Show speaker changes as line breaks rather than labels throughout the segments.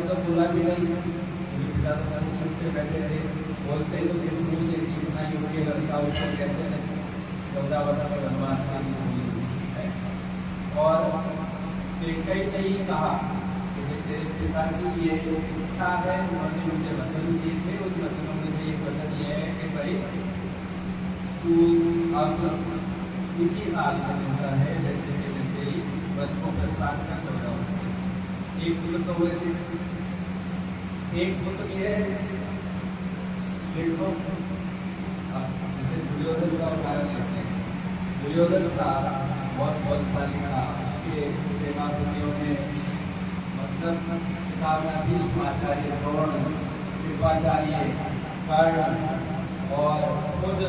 तो बोला भी नहीं, पिता तो परमिशन से बैठे थे, बोलते तो किस मुँह से कि इतना योग्य लड़का उसको कैसे नहीं 14 वर्ष के वनवास के लिए हुई है। और कई नहीं कहा कि तेरे पिता की ये इच्छा है, उन्होंने मुझे वचन दिए थे, उस वचनों में से एक वचन ये है कि भाई तू अब इसी हाल में मिलता है जैसे कि जैसे ही वन को प्रस्थान का 14 वर्ष। एक पुत्र तो हुए थे, एक पुत्र ये देखो जैसे दुर्योधन का उदाहरण लेते हैं। दुर्योधन था बहुत बलशाली था, उसके सेनापतियों में मतलब पितामहाधीश आचार्य द्रोण, कृपाचार्य, कर्ण और खुद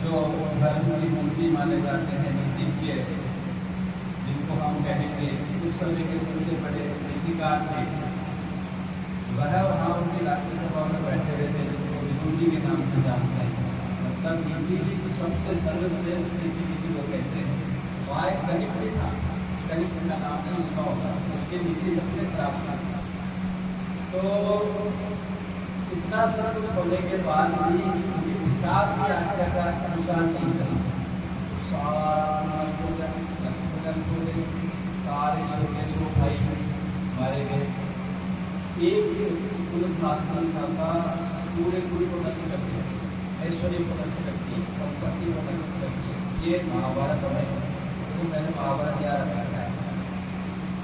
जो धर्म की मूर्ति माने जाते हैं नीतिज्ञ, जिनको हम कहेंगे उस समय के सबसे बड़े नीतिकार थे, वह वहाँ उनकी राज्यसभा में बैठे हुए थे, जिनको विदुर जी के नाम से जानते हैं। मतलब नीति जी तो सबसे सर्वश्रेष्ठ नीति किसी को कहते हैं। वहाँ एक कनिक भी था, कनिक का नाम नहीं सुना होगा, उसकी नीति सबसे खराब था। तो इतना सब कुछ होने के बाद भी उनकी पिता की आज्ञा का अनुसार नहीं चला। सारा लक्ष्मण को सारे सो भाई मारे गए। एक कुल प्रार्थना था, पूरे कुल को नष्ट कर दिया, ऐश्वर्य को नष्ट कर दिया, संपत्ति को नष्ट कर दिया। ये महाभारत है, तो मैंने महाभारत याद रखा है,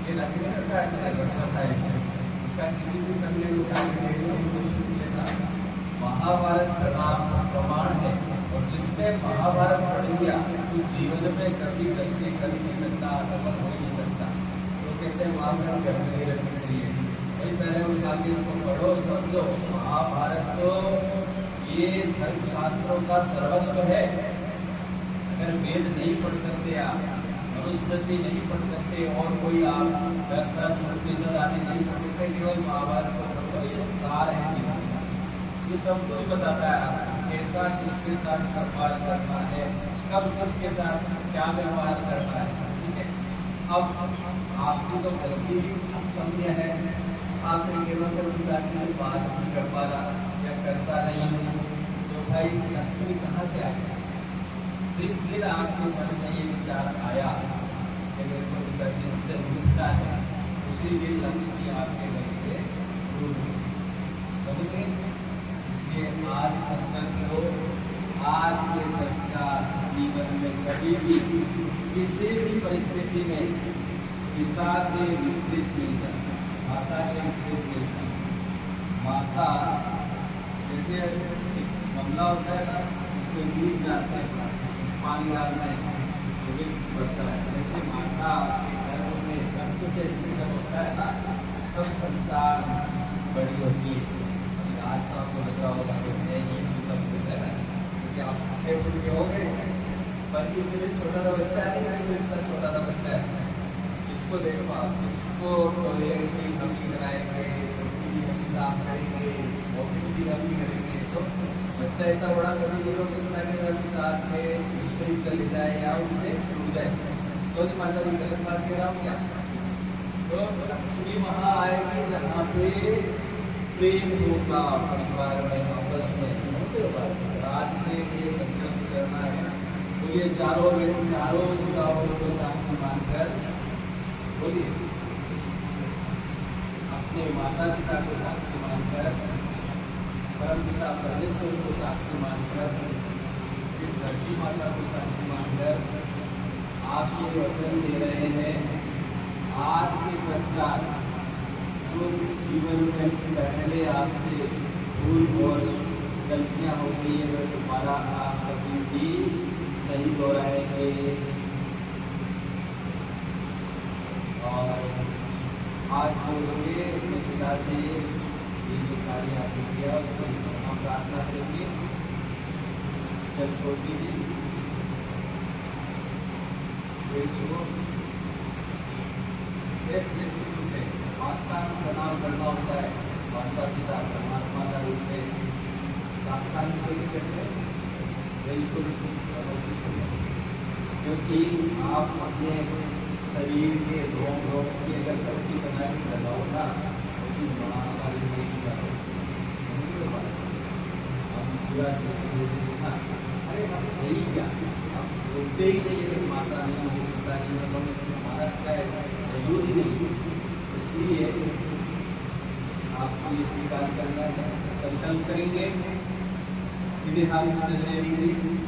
ये लगने रखा था ऐसे, इसका किसी भी करने महाभारत प्रमाण है। और जिसने महाभारत पढ़ लिया तो जीवन में कभी गलती कर नहीं सकता, सफल हो नहीं सकता। तो कहते हैं महाभारत घर में नहीं रखनी चाहिए, भाई पहले उठा के उसको पढ़ो, समझो। महाभारत तो ये धर्मशास्त्रों का सर्वस्व है। अगर वेद नहीं पढ़ सकते आप, मनुस्मृति नहीं पढ़ सकते, और कोई आप दर्शन उपनिषद आदि नहीं पढ़ सकते, केवल महाभारत को पढ़ो, ये सार है जीवन का। ये सब कुछ बताता है कैसा किसके साथ व्यवहार करना है, कब किसके साथ क्या व्यवहार करना है। ठीक है, अब आपकी तो गलती समझे है, आपने केवल पिता से बात नहीं कर पा रहा या करता नहीं हूँ, तो भाई लक्ष्मी कहाँ से आई? जिस दिन आपके मन में ये विचार आया कि मेरे को पिताजी से मिलता है, उसी दिन लक्ष्मी आपके घर से दूर हुई। इसलिए आज संकल्प लो, आज के पश्चात जीवन में कभी भी किसी भी परिस्थिति में पिता के विपरीत नहीं करना, माता के विपरीत नहीं करना। माता जैसे मामला होता है ना, इसको दूध जाते हैं, पानी डालना है तो विक्स बढ़ता है, जैसे माता के गर्भ में रक्त से स्थिर होता है ना, तब संतान बड़ी होती है। आज तो आपको लग रहा होगा कि नहीं सब कुछ है ना, क्योंकि आप 6 फुट के हो गए, पर इतने छोटा सा बच्चा है, इतना छोटा सा बच्चा है, इसको देखो आप, इसको टॉयलेट नमी कराएंगे, साफ करेंगे, वॉकिंग भी नमी करेंगे, तो बच्चा इतना बड़ा कभी नहीं हो सकता कि साथ में कहीं चले जाए या उनसे टूट जाए। तो माता जी गलत बात कह रहा हूँ क्या? तो लक्ष्मी वहाँ आएगी जहाँ पे प्रेम होगा परिवार में, आपस में। आज से ये संकल्प करना है, तो ये चारों दिशाओं को साक्षी मानकर बोलिए, अपने माता पिता को साक्षी मानकर, परम पिता परमेश्वर को साक्षी मानकर, इस धरती माता को साक्षी मानकर आप ये वचन दे रहे हैं, आज के पश्चात जो जीवन में पहले आपसे भूल और गलतियाँ हो गई है, वह तुम्हारा आप कभी भी नहीं दोहराएंगे। और आज बोलोगे अपने पिता से ये जो कार्य आपने किया उसको हम प्रार्थना करेंगे, चल छोड़ दीजिए, आस्था में प्रणाम करना होता है, माता पिता परमात्मा का रूप है, आस्था में कैसे करते हैं? बिल्कुल, क्योंकि आप अपने शरीर के रोम की अगर पट्टी बना के लगाओ ना, कि हमारी जिंदगी की बात है। हम पूरा हाँ, अरे हम यही क्या हम बोलते ही नहीं है कि माता नहीं है पिता नहीं है, तो हमारा क्या है वजूद ही नहीं है। इसलिए आपको ये स्वीकार करना है, संकल्प करेंगे सीधे हाथ में नजरें